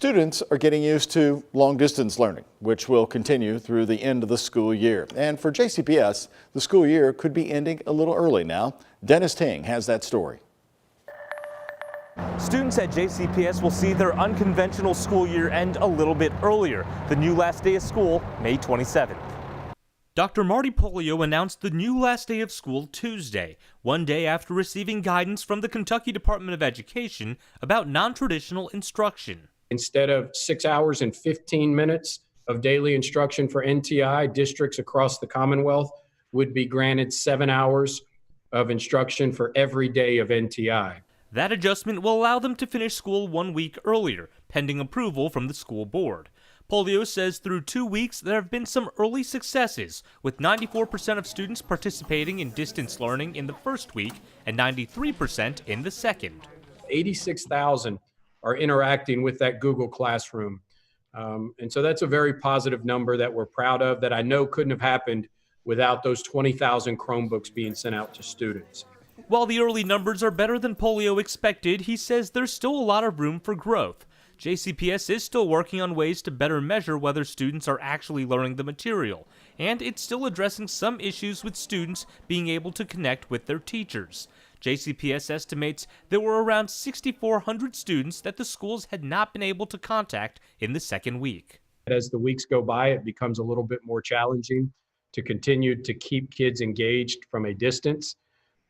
Students are getting used to long-distance learning, which will continue through the end of the school year. And for JCPS, the school year could be ending a little early now. Dennis Ting has that story. Students at JCPS will see their unconventional school year end a little bit earlier. The new last day of school, May 27th. Dr. Marty Polio announced the new last day of school Tuesday, one day after receiving guidance from the Kentucky Department of Education about non-traditional instruction. Instead of 6 hours and 15 minutes of daily instruction for NTI, districts across the Commonwealth would be granted 7 hours of instruction for every day of NTI. That adjustment will allow them to finish school 1 week earlier, pending approval from the school board. Polio says through 2 weeks there have been some early successes, with 94% of students participating in distance learning in the first week and 93% in the second. 86,000 are interacting with that Google Classroom. And so that's a very positive number that we're proud of, that I know couldn't have happened without those 20,000 Chromebooks being sent out to students. While the early numbers are better than Polio expected, he says there's still a lot of room for growth. JCPS is still working on ways to better measure whether students are actually learning the material, and it's still addressing some issues with students being able to connect with their teachers. JCPS estimates there were around 6,400 students that the schools had not been able to contact in the second week. As the weeks go by, it becomes a little bit more challenging to continue to keep kids engaged from a distance.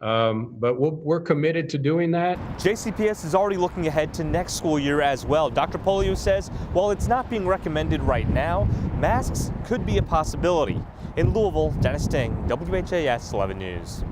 But we're committed to doing that. JCPS is already looking ahead to next school year as well. Dr. Polio says while it's not being recommended right now, masks could be a possibility. In Louisville, Dennis Ting, WHAS 11 News.